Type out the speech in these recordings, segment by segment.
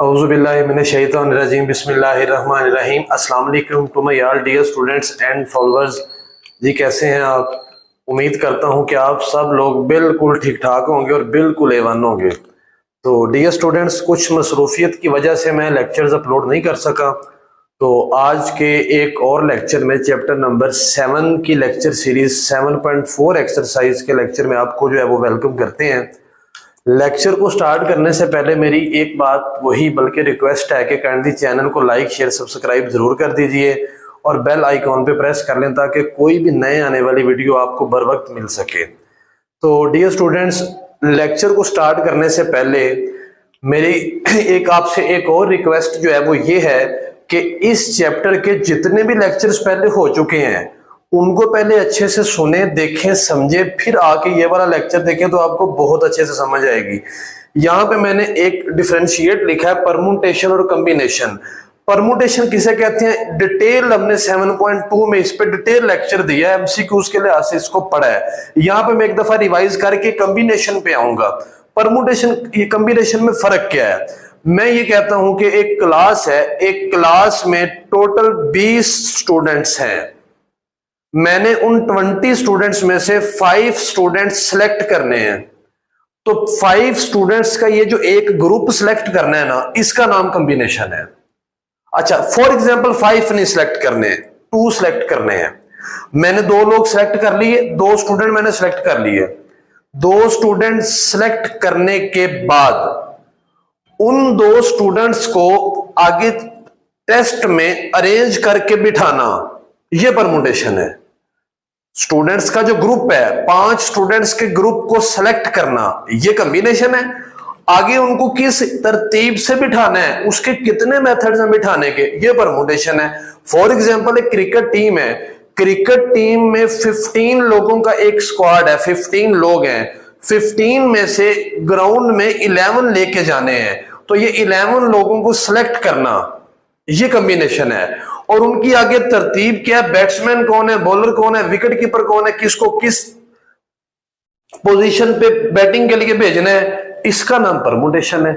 औज़ुबिल्लाहिमिनश्शैतानिर्रजीम बिस्मिल्लाहिर्रहमानिर्रहीम। अस्सलाम वालेकुम to my all dear students and followers. जी कैसे हैं आप? उम्मीद करता हूं कि आप सब लोग बिल्कुल ठीक ठाक होंगे और बिल्कुल एवन होंगे। तो डियर स्टूडेंट्स, कुछ मसरूफियत की वजह से मैं लेक्चर्स अपलोड नहीं कर सका, तो आज के एक और लेक्चर में चैप्टर नंबर 7 की लेक्चर सीरीज 7.4 एक्सरसाइज के लेक्चर में आपको जो है वो वेलकम करते हैं। लेक्चर को स्टार्ट करने से पहले मेरी एक बात वही बल्कि रिक्वेस्ट है कि काइंडली चैनल को लाइक शेयर सब्सक्राइब जरूर कर दीजिए और बेल आइकॉन पे प्रेस कर लें ताकि कोई भी नए आने वाली वीडियो आपको बर वक्त मिल सके। तो डियर स्टूडेंट्स, लेक्चर को स्टार्ट करने से पहले मेरी एक आपसे एक और रिक्वेस्ट जो है वो ये है कि इस चैप्टर के जितने भी लेक्चर्स पहले हो चुके हैं उनको पहले अच्छे से सुने, देखें, समझे, फिर आके ये वाला लेक्चर देखें तो आपको बहुत अच्छे से समझ आएगी। यहाँ पे मैंने एक डिफरेंशिएट लिखा है, परमुटेशन और कॉम्बिनेशन। परमुटेशन किसे कहते हैं डिटेल हमने 7.2 में इस पे डिटेल लेक्चर दिया है, एमसीक्यूज के लिहाज से इसको पढ़ा है। यहाँ पे मैं एक दफा रिवाइज करके कॉम्बिनेशन पे आऊंगा। परमुटेशन ये कॉम्बिनेशन में फर्क क्या है? मैं ये कहता हूं कि एक क्लास है, एक क्लास में टोटल 20 स्टूडेंट्स हैं। मैंने उन 20 स्टूडेंट्स में से 5 स्टूडेंट्स सिलेक्ट करने हैं। तो 5 स्टूडेंट्स का ये जो एक ग्रुप सिलेक्ट करना है ना, इसका नाम कॉम्बिनेशन है। अच्छा, फॉर एग्जांपल 5 नहीं सिलेक्ट करने, 2 सिलेक्ट करने हैं। मैंने 2 लोग सिलेक्ट कर लिए, 2 स्टूडेंट मैंने सिलेक्ट कर लिए। 2 स्टूडेंट सिलेक्ट करने के बाद उन 2 स्टूडेंट्स को आगे टेस्ट में अरेंज करके बिठाना, यह परमुटेशन है। स्टूडेंट्स का जो ग्रुप है, 5 स्टूडेंट्स के ग्रुप को सिलेक्ट करना, यह कॉम्बिनेशन है। आगे उनको किस तरतीब से बिठाना है, उसके कितने मेथड्स हैं बिठाने के, यह परमुटेशन है। फॉर एग्जांपल एक क्रिकेट टीम है, क्रिकेट टीम में 15 लोगों का एक स्क्वाड है, 15 लोग हैं। 15 में से ग्राउंड में 11 लेके जाने हैं, तो ये 11 लोगों को सिलेक्ट करना, ये कॉम्बिनेशन है। और उनकी आगे तरतीब क्या है, बैट्समैन कौन है, बॉलर कौन है, विकेट कीपर कौन है, किसको किस पोजीशन पे बैटिंग के लिए भेजना है, इसका नाम परमुटेशन है।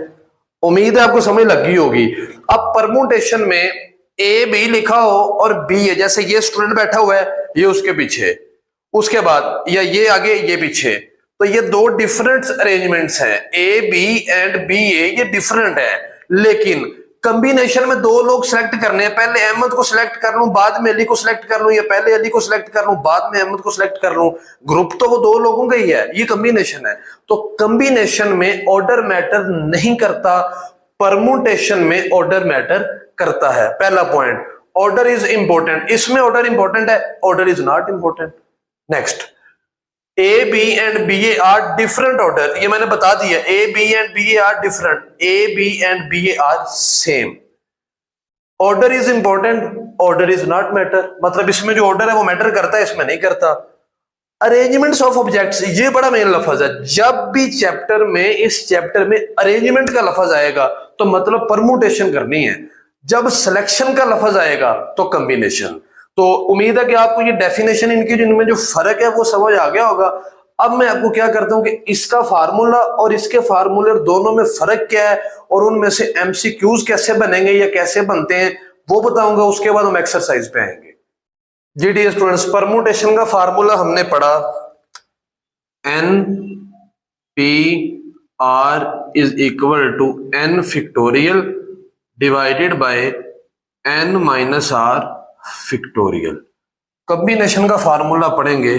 उम्मीद है आपको समझ लगी होगी। अब परमुटेशन में ए बी लिखा हो और बी है, जैसे ये स्टूडेंट बैठा हुआ है, ये उसके पीछे, उसके बाद या ये आगे ये पीछे, तो ये 2 डिफरेंट अरेंजमेंट्स हैं। ए बी एंड बी ए ये डिफरेंट है, लेकिन कॉम्बिनेशन में 2 लोग सिलेक्ट करने हैं। पहले अहमद को सिलेक्ट कर लूं, बाद में अली को सिलेक्ट कर लूं, या पहले अली को सिलेक्ट कर लूं, बाद में अहमद को सिलेक्ट कर लूं, ग्रुप तो वो 2 लोगों का ही है, ये कॉम्बिनेशन है। तो कॉम्बिनेशन में ऑर्डर मैटर नहीं करता, परमुटेशन में ऑर्डर मैटर करता है। पहला पॉइंट, ऑर्डर इज इंपॉर्टेंट। इसमें ऑर्डर इंपॉर्टेंट है, order is not important. Next, A B and B A are different order, ये मैंने बता दिया। A B and B A are different, A B and B A are same. Order is important, order is not matter, मतलब इसमें जो order है वो matter करता है, इसमें नहीं करता। अरेंजमेंट्स ऑफ ऑब्जेक्ट्स, ये बड़ा मेन लफ्ज है। जब भी चैप्टर में, इस चैप्टर में अरेंजमेंट का लफ्ज आएगा तो मतलब परमुटेशन करनी है। जब सिलेक्शन का लफ्ज आएगा तो कॉम्बिनेशन। तो उम्मीद है कि आपको ये डेफिनेशन इनकी जिनमें जो फर्क है वो समझ आ गया होगा। अब मैं आपको क्या करता हूं कि इसका फार्मूला और इसके फार्मूले दोनों में फर्क क्या है और उनमें से एमसीक्यूज कैसे बनेंगे या कैसे बनते हैं वो बताऊंगा। उसके बाद हम एक्सरसाइज पे आएंगे। जी डियर स्टूडेंट्स, परमुटेशन का फार्मूला हमने पढ़ा, n P r is equal to n factorial divided by n minus r factorial. Combination का फार्मूला पढ़ेंगे,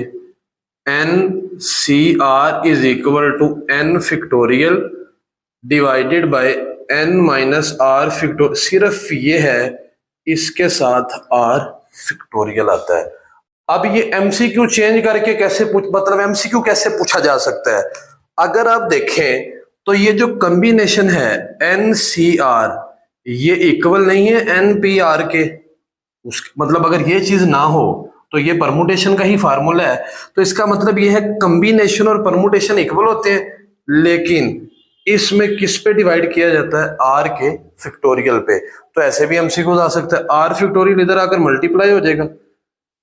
n C r is equal to n factorial divided by n minus r factorial. सिर्फ ये है, इसके साथ are factorial आता है। अब ये एमसीक्यू चेंज करके कैसे मतलब एमसीक्यू कैसे पूछा जा सकता है? अगर आप देखें तो ये जो कॉम्बिनेशन है एन सी आर, ये इक्वल नहीं है एन पी आर के। मतलब अगर ये चीज ना हो तो ये परमुटेशन का ही फार्मूला है। तो इसका मतलब ये है कॉम्बिनेशन और परमुटेशन इक्वल होते हैं, लेकिन इसमें किस पे डिवाइड किया जाता है, आर के फैक्टोरियल पे। तो ऐसे भी एमसीक्यू आ सकता है, आर फैक्टोरियल इधर आकर मल्टीप्लाई हो जाएगा,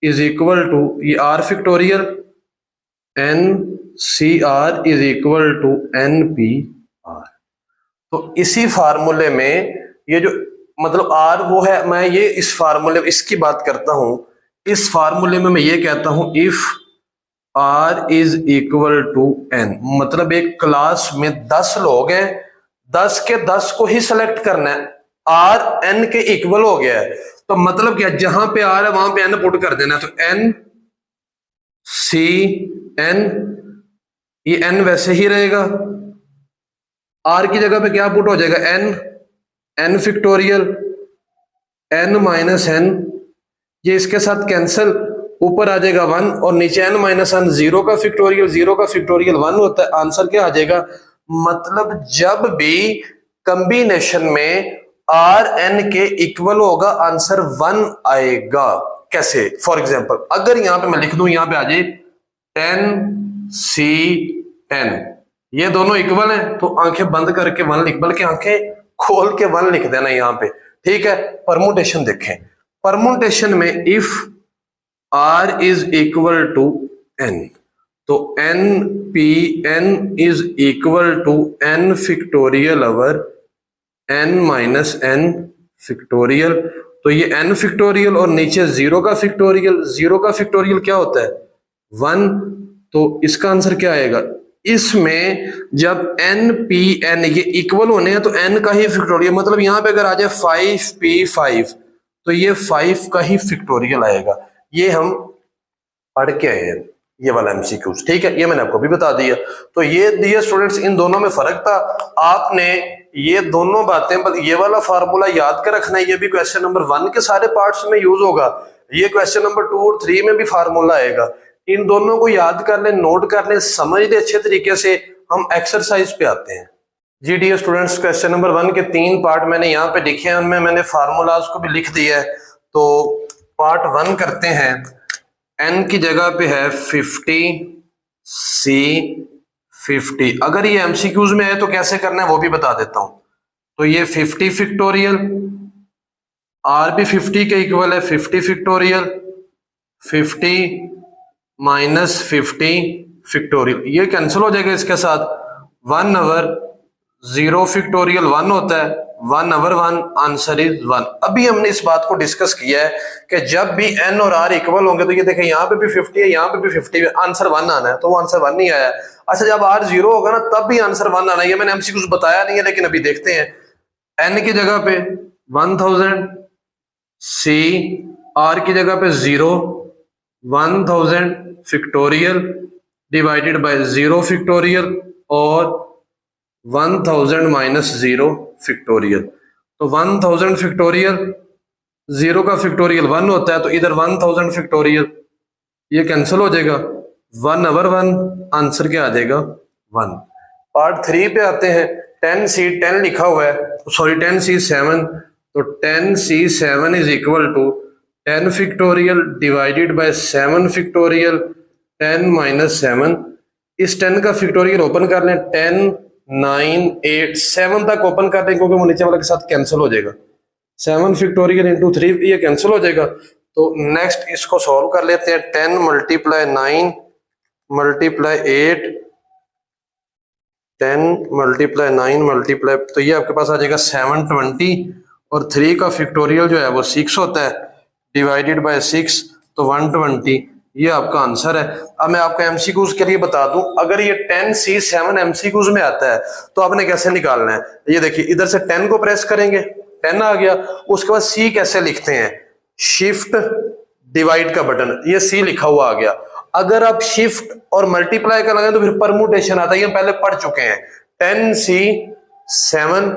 इज इक्वल टू ये r factorial n C r is equal to n P r. तो इसी फार्मूले में ये जो मतलब आर वो है, मैं ये इस फार्मूले इसकी बात करता हूं, इस फार्मूले में मैं ये कहता हूं if are is equal to n, मतलब एक क्लास में 10 लोग हैं, 10 के 10 को ही सिलेक्ट करना है, आर एन के इक्वल हो गया है, तो मतलब क्या, जहां पे आर है वहां पे एन पुट कर देना है, तो एन सी एन, ये एन वैसे ही रहेगा, आर की जगह पे क्या पुट हो जाएगा, n, n factorial, n minus n, ये इसके साथ कैंसिल, ऊपर आ जाएगा 1 और नीचे n माइनस एन, जीरो का फिक्टोरियल 1 होता है, आंसर क्या आ जाएगा, मतलब जब भी कंबिनेशन में आर एन के इक्वल होगा आंसर 1 आएगा। कैसे, फॉर एग्जांपल अगर यहां पे मैं लिख दूं, यहां पे आ जाए 10C10, ये दोनों इक्वल हैं, तो आंखें बंद करके 1 लिख, बल्कि आंखें खोल के 1 लिख देना यहां पे, ठीक है। परमुटेशन देखें, परमुटेशन में if are is equal to N, तो N P N is equal to N factorial over N minus N factorial, तो ये एन फिक्टोरियल और नीचे जीरो का फिक्टोरियल क्या होता है 1, तो इसका आंसर क्या आएगा, इसमें जब एन पी एन ये इक्वल होने हैं तो एन का ही फिक्टोरियल, मतलब यहां पे अगर आ जाए 5p5 तो ये 5 का ही फिक्टोरियल आएगा। ये हम पढ़ के आए हैं, ये वाला एमसीक्यूज, ठीक है, ये मैंने आपको भी बता दिया। तो ये दिए स्टूडेंट्स, इन दोनों में फर्क था, आपने ये दोनों बातें, ये वाला फार्मूला याद कर रखना है, ये भी क्वेश्चन नंबर 1 के सारे पार्ट्स में यूज होगा, ये क्वेश्चन नंबर 2 और 3 में भी फार्मूला आएगा, इन दोनों को याद कर ले, नोट कर ले, समझ ले अच्छे तरीके से। हम एक्सरसाइज पे आते हैं जी। डियर स्टूडेंट्स, क्वेश्चन नंबर 1 के 3 पार्ट मैंने यहाँ पे लिखे हैं, उनमें मैंने फार्मूलाज को भी लिख दिया है। तो पार्ट 1 करते हैं, n की जगह पे है 50C50, अगर ये एमसीक्यूज में है तो कैसे करना है वो भी बता देता हूं। तो ये 50 फिक्टोरियल, आर भी 50 के इक्वल है, 50 फिक्टोरियल, 50 माइनस 50 फिक्टोरियल, ये कैंसिल हो जाएगा इसके साथ, 1 ओवर 0 फिक्टोरियल 1 होता है, 1 ओवर 1, आंसर इज 1। अभी हमने इस बात को डिस्कस किया है कि जब भी n और r इक्वल होंगे, तो ये देखें यहाँ पे भी 50 है, यहाँ पे भी 50 है, आंसर 1 आना है, तो वो आंसर 1 नहीं आया। अच्छा, जब r 0 होगा ना तब भी आंसर 1 आना है, ये मैंने एमसीक्यूज बताया नहीं है, लेकिन अभी देखते हैं। n की जगह पे 1000, c, r की जगह पे 0, 1000 फिक्टोरियल डिवाइडेड बाय 0 फिक्टोरियल और 1000 माइनस 0 फिक्टोरियल, तो 1000 फिक्टोरियल, 0 का फिक्टोरियल 1 होता है, तो इधर 1000 फिक्टोरियल, ये कैंसिल हो जाएगा, 1 ओवर 1, आंसर क्या आ जाएगा 1। पार्ट 3 पे आते हैं, 10C10 लिखा हुआ है, सॉरी 10C7, तो 10C7 is equal to 10 factorial divided by 7 factorial 10 minus 7, इस 10 का फिक्टोरियल ओपन कर लें, 10 9 8 7 तक ओपन कर लें, क्योंकि वो नीचे वाला के साथ कैंसिल हो जाएगा, 7 फिक्टोरियल इंटू 3, ये कैंसिल हो जाएगा। तो नेक्स्ट इसको सॉल्व कर लेते हैं, 10 मल्टीप्लाई 9 मल्टीप्लाई 8, 10 मल्टीप्लाई 9 मल्टीप्लाई, तो ये आपके पास आ जाएगा 720, और 3 का फिक्टोरियल जो है वो 6 होता है, डिवाइडेड बाय 6, तो 120, ये आपका आंसर है। अब मैं आपको एमसीक्यूज के लिए बता दूं, अगर ये 10C7 एमसीक्यूज में आता है तो आपने कैसे निकालना है, ये देखिए, इधर से 10 को प्रेस करेंगे, 10 आ गया, उसके बाद C कैसे लिखते हैं, शिफ्ट डिवाइड का बटन, ये C लिखा हुआ आ गया। अगर आप शिफ्ट और मल्टीप्लाई का लगाएं तो फिर परमुटेशन आता है, ये पहले पढ़ चुके हैं, 10C7,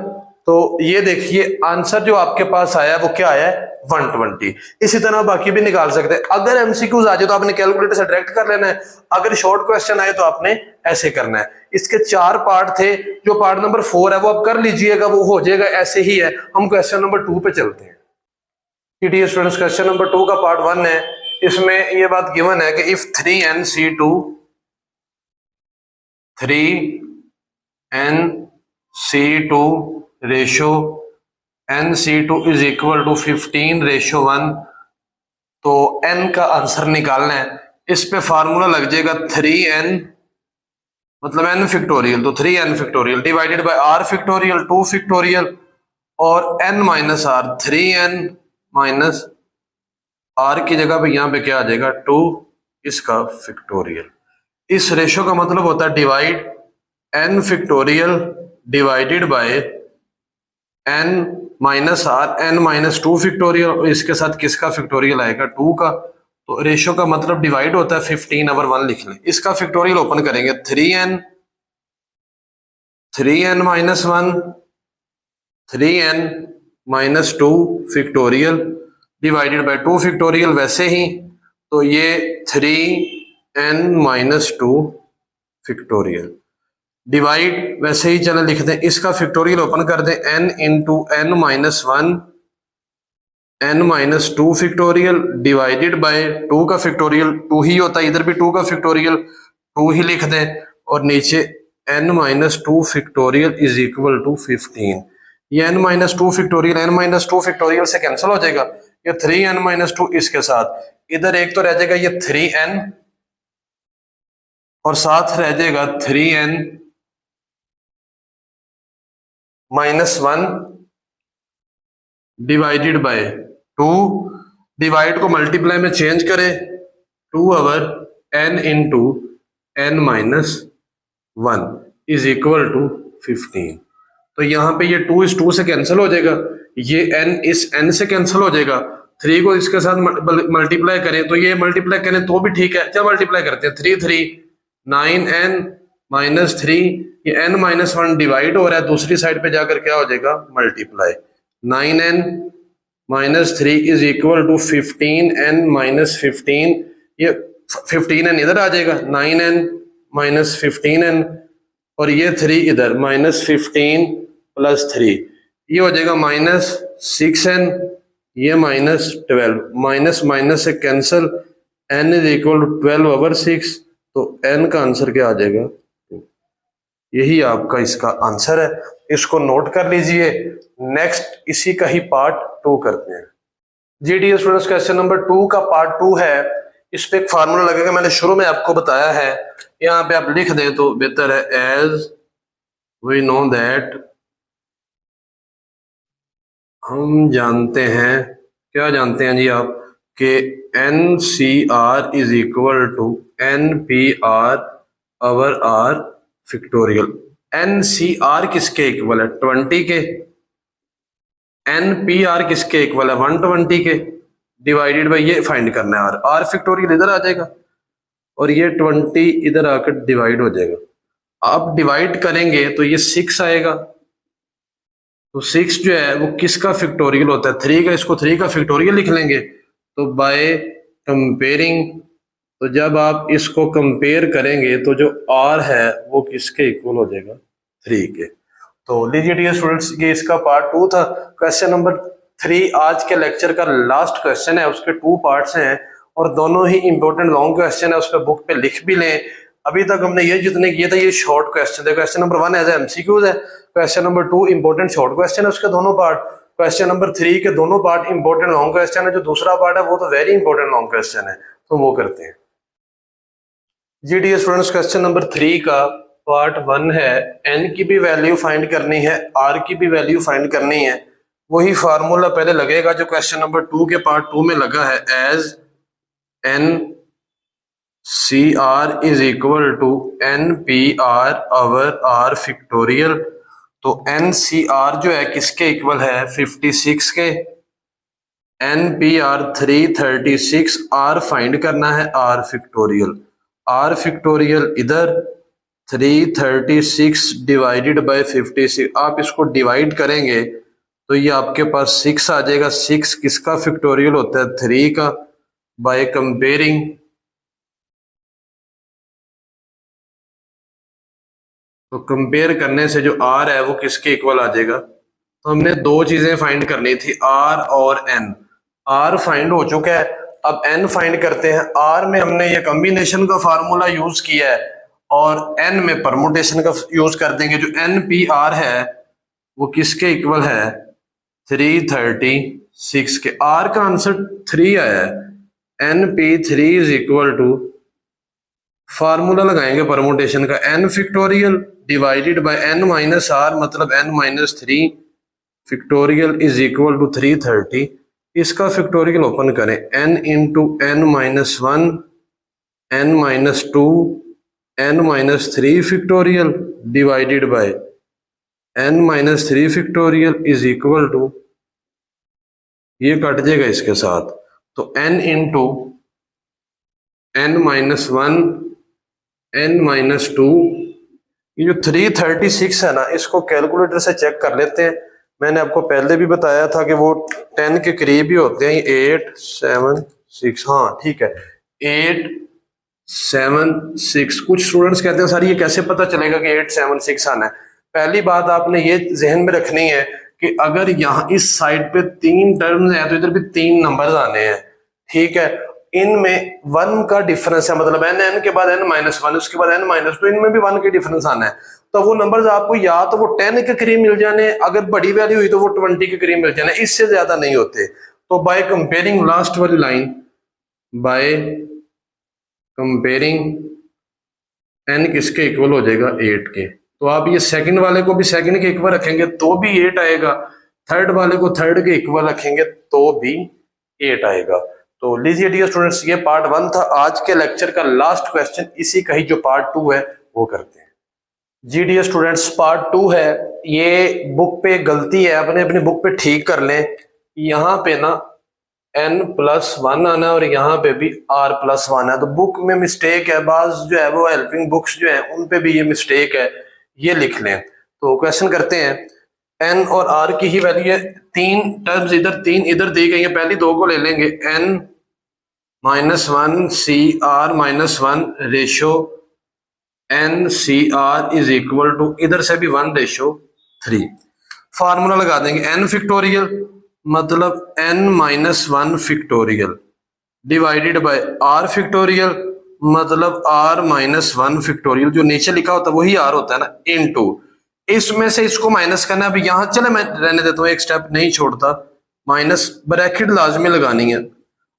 तो ये देखिए आंसर जो आपके पास आया वो क्या आया है 120। इसी तरह बाकी भी निकाल सकते हैं, अगर एमसीक्यूज आ जाए तो आपने कैलकुलेटर से डायरेक्ट कर लेना है, अगर शॉर्ट क्वेश्चन आए तो आपने ऐसे करना है। इसके 4 पार्ट थे, जो पार्ट नंबर 4 है वो आप कर लीजिएगा, वो हो जाएगा, ऐसे ही है। हम क्वेश्चन नंबर 2 पे चलते हैं। डियर स्टूडेंट्स, क्वेश्चन नंबर 2 का पार्ट 1 है, इसमें ये बात गिवन है कि if 3NC2 ratio NC2 is equal to 15:1, तो n का आंसर निकालना है। इस पे फार्मूला लग जाएगा 3n मतलब n फैक्टोरियल, तो 3n factorial divided by r factorial 2 factorial और n minus r 3n minus r की जगह पे यहाँ पे क्या आ जाएगा 2 इसका फैक्टोरियल। इस रेशो का मतलब होता है divide n factorial divided by n minus r n minus 2 factorial, इसके साथ किसका फैक्टोरियल आएगा 2 का। तो रेशो का मतलब डिवाइड होता है 15 ओवर 1 लिख लें। इसका फैक्टोरियल ओपन करेंगे 3n minus 1 3n minus 2 factorial divided by 2 factorial, वैसे ही तो ये 3n माइनस 2 फैक्टोरियल डिवाइड वैसे ही चलें लिख दें। इसका फैक्टोरियल ओपन कर दें n into n minus 1 n minus 2 factorial divided by 2 का फैक्टोरियल 2 ही होता है, इधर भी 2 का फैक्टोरियल 2 ही लिख दें और नीचे n minus 2 factorial is equal to 15। ये n minus 2 factorial n minus 2 factorial से कैंसिल हो जाएगा, ये 3n माइनस 2 इसके साथ इधर एक तो रह जाएगा ये 3n और साथ रह जाएगा 3n minus 1 divided by 2, divide को मल्टीप्लाई में चेंज करें 2 over n into n minus 1 is equal to 15। तो यहाँ पे ये 2 इस 2 से कैंसिल हो जाएगा, ये n इस n से कैंसिल हो जाएगा, 3 को इसके साथ मल्टीप्लाई करें तो ये मल्टीप्लाई करें तो भी ठीक है। क्या मल्टीप्लाई करते हैं 3 3 9n माइनस 3, ये n माइनस 1 डिवाइड हो रहा है, दूसरी साइड पे जाकर क्या हो जाएगा multiply 9n minus 3 is equal to 15n minus 15, ये 15n इधर आ जाएगा 9n माइनस 15n और ये 3 इधर माइनस 15 प्लस 3, ये हो जाएगा माइनस 6n, ये माइनस 12, माइनस माइनस से cancel n is equal to 12 over 6, तो n का आंसर क्या आ जाएगा, यही आपका इसका आंसर है। इसको नोट कर लीजिए। नेक्स्ट इसी का ही पार्ट 2 करते हैं। जी डियर स्टूडेंट्स, क्वेश्चन नंबर 2 का पार्ट 2 है। इस पे एक फार्मूला लगेगा, मैंने शुरू में आपको बताया है, यहाँ पे आप लिख दें तो बेहतर है। एज वी नो दैट, हम जानते हैं, क्या जानते हैं जी आप, कि NCR is equal to NPR over R factorial. NCR किसके इक्वल है 20 के, NPR किसके इक्वल है 120 के, डिवाइडेड बाई ये फाइंड करना है R फैक्टोरियल इधर आ जाएगा और ये 20 इधर आकर डिवाइड हो जाएगा। आप डिवाइड करेंगे तो ये 6 आएगा, तो 6 जो है वो किसका फैक्टोरियल होता है 3 का, इसको 3 का फैक्टोरियल लिख लेंगे। तो बाय कंपेयरिंग, तो जब आप इसको कंपेयर करेंगे तो जो R है वो किसके इक्वल हो जाएगा 3 के। तो लीजिए डियर स्टूडेंट्स, ये इसका पार्ट 2 था। क्वेश्चन नंबर 3 आज के लेक्चर का लास्ट क्वेश्चन है, उसके 2 पार्ट्स हैं और दोनों ही इंपॉर्टेंट लॉन्ग क्वेश्चन है, उस पर बुक पे लिख भी लें। अभी तक हमने ये जितने किए थे ये शॉर्ट क्वेश्चन थे। क्वेश्चन नंबर 1 एज एमसीक्यूज है, question number 2 important short question है उसके दोनों पार्ट, क्वेश्चन नंबर 3 के दोनों पार्ट इंपॉर्टेंट लॉन्ग क्वेश्चन है, जो दूसरा पार्ट है वो तो वेरी इंपॉर्टेंट लॉन्ग क्वेश्चन है, तो वो करते हैं। जी डियर स्टूडेंट्स, क्वेश्चन नंबर 3 का पार्ट 1 है। n की भी वैल्यू फाइंड करनी है, r की भी वैल्यू फाइंड करनी है। वही फार्मूला पहले लगेगा जो क्वेश्चन नंबर 2 के पार्ट 2 में लगा है। As NCR is equal to NPR over R factorial. तो NCR जो है किसके इक्वल है 56 के, NPR 336, R फाइंड करना है R फैक्टोरियल। R फैक्टोरियल इधर 336 डिवाइडेड बाय 56, आप इसको डिवाइड करेंगे तो ये आपके पास 6 आ जाएगा। 6 किसका फैक्टोरियल होता है 3 का। बाय कंपेयरिंग, तो कंपेयर करने से जो R है वो किसके इक्वल आ जाएगा। तो हमने 2 चीजें फाइंड करनी थी, R और N। R फाइंड हो चुका है, अब N फाइंड करते हैं। R में हमने ये कॉम्बिनेशन का फार्मूला यूज किया है और N में परमुटेशन का यूज कर देंगे। जो NPR है वो किसके इक्वल है 336 के। R का आंसर 3 आया है, NP3 is equal to formula लगाएंगे परमुटेशन का, n factorial divided by n minus r मतलब n minus 3 factorial is equal to 330। इसका फैक्टोरियल ओपन करें, n into n minus 1 n minus 2 n minus 3 factorial divided by n minus 3 factorial is equal to, ये cut जाएगा इसके साथ, तो n into n minus 1 n minus 2, ये जो 336 है ना, इसको कैलकुलेटर से चेक कर लेते हैं। मैंने आपको पहले भी बताया था कि वो 10 के करीब ही होते हैं। 8 7 6, हाँ ठीक है, 8 7 6। कुछ स्टूडेंट्स कहते हैं सर ये कैसे पता चलेगा कि 8 7 6 आना है। पहली बात आपने ये जहन में रखनी है कि अगर यहाँ इस साइड पे 3 टर्म्स है तो इधर भी 3 नंबर्स आने हैं, ठीक है। इनमें 1 का डिफरेंस है, मतलब n के बाद n माइनस 1 उसके बाद n माइनस 2, इनमें भी 1 के डिफरेंस आना है। तो वो नंबर्स आपको या तो वो 10 के करीब मिल जाने, अगर बड़ी वैल्यू हुई तो वो 20 के करीब मिल जाने, इससे ज्यादा नहीं होते। तो बाय कंपेयरिंग लास्ट वाली लाइन, बाय कंपेयरिंग n किसके इक्वल हो जाएगा 8 के, तो आप ये सेकंड वाले को भी सेकंड के इक्वल रखेंगे तो भी 8 आएगा, थर्ड वाले को थर्ड के इक्वल रखेंगे तो भी 8 आएगा। तो लीजिए डियर स्टूडेंट्स, ये पार्ट 1 था। आज के लेक्चर का लास्ट क्वेश्चन इसी का ही जो पार्ट 2 है वो करते हैं। जी डियर स्टूडेंट्स, पार्ट 2 है, ये बुक पे गलती है, अपने अपनी बुक पे ठीक कर लें। यहाँ पे ना n+1 आना है और यहाँ पे भी r+1 है, तो बुक में मिस्टेक है। बाज जो है वो हेल्पिंग बुक्स जो है उन पे भी ये मिस्टेक है, ये लिख लें। तो क्वेश्चन करते हैं, n और r की ही वैल्यू है, 3 टर्म्स इधर 3 इधर दी गई है, पहली 2 को ले लेंगे, n-1 cr-1 ratio n-cr is equal to, इधर से भी 1:3। फार्मूला लगा देंगे, n फैक्टोरियल मतलब n-1 factorial divided by r factorial मतलब r-1 फैक्टोरियल, जो नीचे लिखा होता है वही r होता है ना, इनटू इसमें से इसको माइनस करना है। अभी यहां चले मैं रहने देता हूं, एक स्टेप नहीं छोड़ता, माइनस ब्रैकेट लाजमी लगानी है।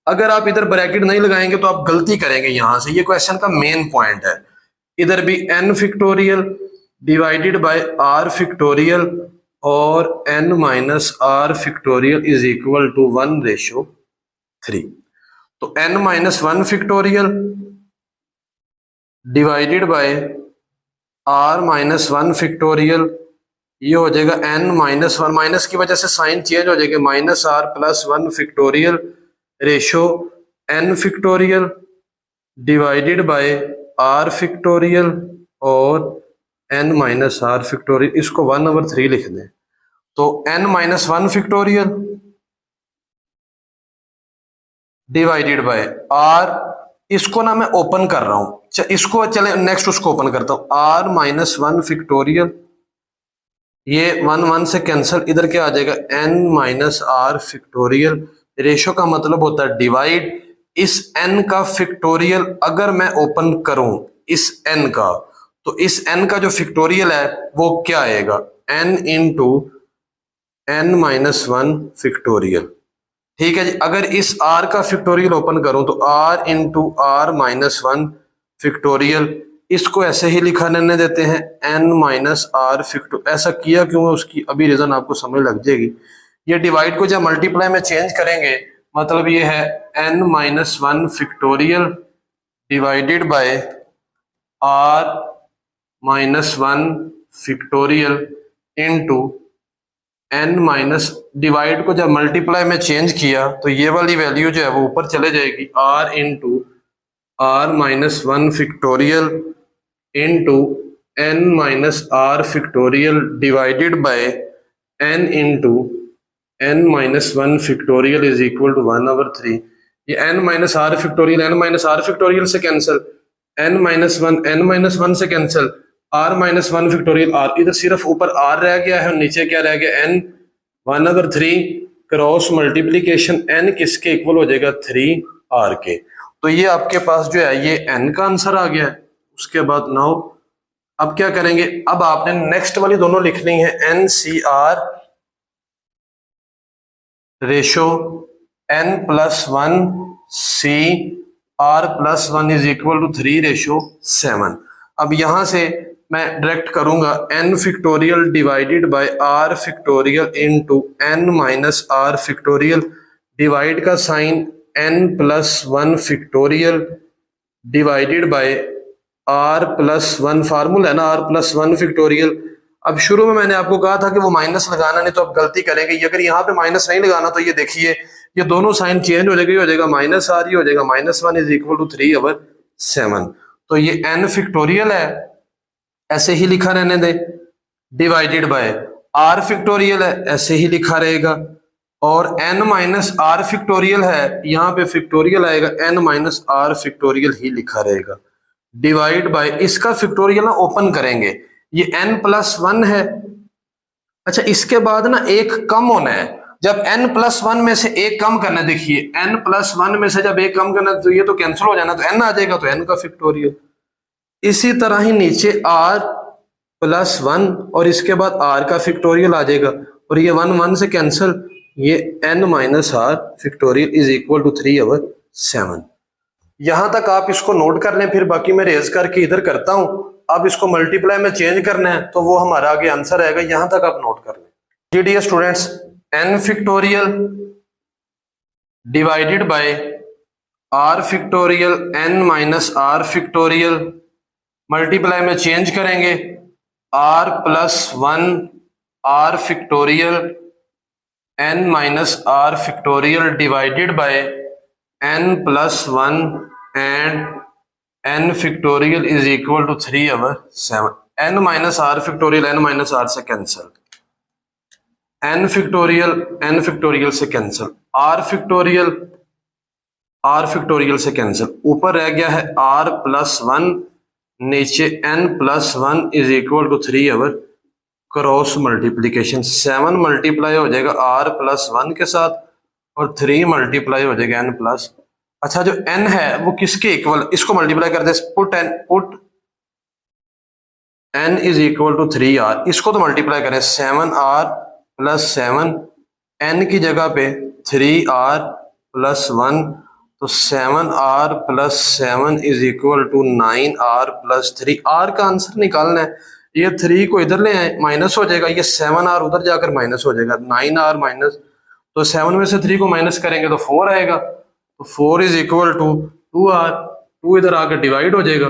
अगर आप इधर ब्रैकेट नहीं लगाएंगे तो आप गलती करेंगे यहां से, ये क्वेश्चन का मेन पॉइंट है। इधर भी n factorial divided by r factorial और n-r factorial is equal to 1:3। तो n-1 factorial divided bye r-1 factorial, ये हो जाएगा n-1, माइनस की वजह से साइन चेंज हो जाएगा, -r+1 factorial ratio n factorial divided by r factorial और n-r फैक्टोरियल, इसको 1/3 लिख दें। तो n-1 factorial divided by r, इसको ना मैं ओपन कर रहा हूं, इसको चले नेक्स्ट उसको ओपन करता हूं, r-1 फैक्टोरियल, ये 1 1 से कैंसिल, इधर क्या आ जाएगा n-r फैक्टोरियल, रेशो का मतलब होता है डिवाइड। इस n का फैक्टोरियल अगर मैं ओपन करूं इस n का, तो इस n का जो फैक्टोरियल है वो क्या आएगा, n इंटू n-1 फैक्टोरियल, ठीक है जी। अगर इस r का फैक्टोरियल ओपन करूं तो r इंटू r-1 फैक्टोरियल, इसको ऐसे ही लिखा रहने देते हैं n-r फैक्टोरियल। ऐसा किया क्यों है उसकी अभी रीजन आपको समझ लग जाएगी। ये डिवाइड को जब मल्टीप्लाई में चेंज करेंगे, मतलब ये है n-1 factorial divided bye r-1 factorial into n- divide को जब मल्टीप्लाई में चेंज किया तो ये वाली वैल्यू जो है वो ऊपर चले जाएगी, r into r-1 factorial into n-r factorial divided by n into n-1 factorial is equal to 1/3। ये n-r फैक्टोरियल n-r फैक्टोरियल से कैंसिल, n-1 से कैंसिल, r-1 फैक्टोरियल r, इधर सिर्फ ऊपर r रह गया है और नीचे क्या रह गया, n 1/3 क्रॉस मल्टीप्लीकेशन n किसके इक्वल हो जाएगा 3r के। तो ये आपके पास जो है ये n का आंसर आ गया है। उसके बाद नाउ अब क्या करेंगे, अब आपने नेक्स्ट वाली दोनों लिखनी है, n-c-r ratio n+1 c r plus 1 is equal to 3:7। अब यहां से मैं डायरेक्ट करूंगा n factorial divided by r factorial into n minus r factorial, divide का sign n plus 1 factorial divided by r plus 1, formula है ना r plus 1 factorial. अब शुरू में मैंने आपको कहा था कि वो माइनस लगाना, नहीं तो आप गलती करेंगे। अगर यहाँ पे माइनस नहीं लगाना तो ये देखिए ये दोनों साइन चेंज हो जाएगा, ये हो जाएगा माइनस r, ये हो जाएगा -1 इज इक्वल टू 3/7। तो ये n फैक्टोरियल है, ऐसे ही लिखा रहने दे, डिवाइडेड बाय r फैक्टोरियल है, ऐसे ही लिखा रहेगा, और n माइनस r फैक्टोरियल है, यहाँ पे फैक्टोरियल आएगा, n माइनस r फैक्टोरियल ही लिखा रहेगा, डिवाइड बाय इसका फैक्टोरियल ना ओपन करेंगे, ये n प्लस 1 है। अच्छा, इसके बाद ना एक कम होना है, जब n प्लस 1 में से एक कम करना है, देखिए n प्लस 1 में से जब एक कम करना है तो ये तो कैंसिल हो जाना, तो n आ जाएगा, तो n का फैक्टोरियल। इसी तरह ही नीचे r प्लस 1 और इसके बाद r का फैक्टोरियल आ जाएगा, और ये 1 1 से कैंसिल, ये n minus r factorial is equal to 3/7। यहां तक आप इसको नोट कर लें, फिर बाकी मैं रेज करके इधर करता हूं। अब इसको मल्टीप्लाई में चेंज करना है तो वो हमारा आगे आंसर आएगा, यहां तक आप नोट कर लें। जी dear students, n factorial divided by r factorial n minus r factorial, multiply में चेंज करेंगे, r plus 1 r factorial n minus r factorial divided by n plus 1 and n factorial is equal to 3/7। n minus r factorial n minus r से cancel, n factorial से cancel, r factorial से cancel, ऊपर रह गया है r plus 1, नीचे n plus 1 is equal to 3 cross multiplication, 7 multiply हो जाएगा r प्लस 1 के साथ और 3 मल्टीप्लाई हो जाएगा n प्लस। अच्छा, जो n है वो किसके इक्वल, इसको मल्टीप्लाई कर दे, put n is equal to 3r, इसको तो मल्टीप्लाई करें, 7r प्लस 7, n की जगह पे 3r प्लस 1, तो 7r plus 7 is equal to 9r plus 3। r का आंसर निकालना है, ये 3 को इधर ले आए, माइनस हो जाएगा, ये 7r उधर जाकर माइनस हो जाएगा, 9r माइनस, तो 7 में से 3 को माइनस करेंगे तो 4 आएगा, तो 4 इज इक्वल टू 2r, 2 इधर आकर डिवाइड हो जाएगा,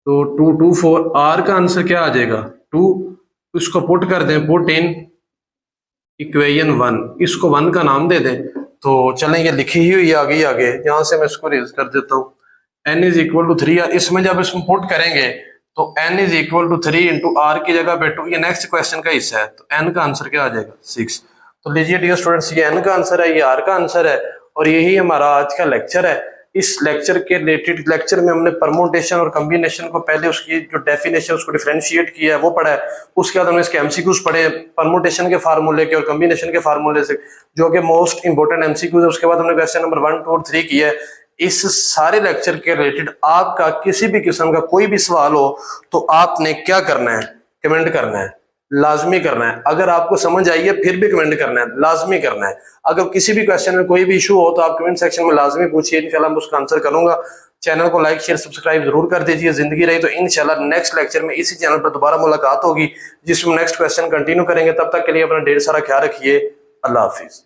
तो 2 2 4, r का आंसर क्या आ जाएगा 2। इसको पुट कर दें, पुट इन इक्वेशन 1, इसको 1 का नाम दे दें, तो चलें ये लिखी ही हुई आगे आगे, यहां से मैं इसको रेज कर देता हूँ, n is equal to 3r, इसमें जब इसमें पुट करेंगे तो n is equal to 3 into r की जगह पे 2, ये नेक्स्ट क्वेश्चन का हिस्सा है, तो n का आंसर क्या आ जाएगा 6। तो लीजिए डियर स्टूडेंट्स, ये n का आंसर है, ये r का आंसर है, और यही हमारा आज का लेक्चर है। इस लेक्चर के रिलेटेड लेक्चर में हमने परमुटेशन और कॉम्बिनेशन को, पहले उसकी जो डेफिनेशन उसको डिफरेंशिएट किया है वो पढ़ा है, उसके बाद हमने इसके एमसीक्यूज पढ़े परमुटेशन के फार्मूले के और कॉम्बिनेशन के फार्मूले से, जो कि मोस्ट इंपोर्टेंट एमसीक्यूज है। उसके बाद हमने क्वेश्चन नंबर 1, 2 और 3 किया है। इस सारे लेक्चर के रिलेटेड आपका किसी भी किस्म का कोई भी सवाल हो तो आपने क्या करना है, कमेंट करना है, लाजमी करना है। अगर आपको समझ आई है फिर भी कमेंट करना है, लाजमी करना है। अगर किसी भी क्वेश्चन में कोई भी इशू हो तो आप कमेंट सेक्शन में लाजमी पूछिए, इंशाल्लाह मैं उसका आंसर करूंगा। चैनल को लाइक शेयर सब्सक्राइब जरूर कर दीजिए। जिंदगी रही तो इंशाल्लाह नेक्स्ट लेक्चर में इसी चैनल पर दोबारा मुलाकात होगी, जिसमें नेक्स्ट क्वेश्चन कंटिन्यू करेंगे। तब तक के लिए अपना ढेर सारा ख्याल रखिए। अल्लाह हाफिज।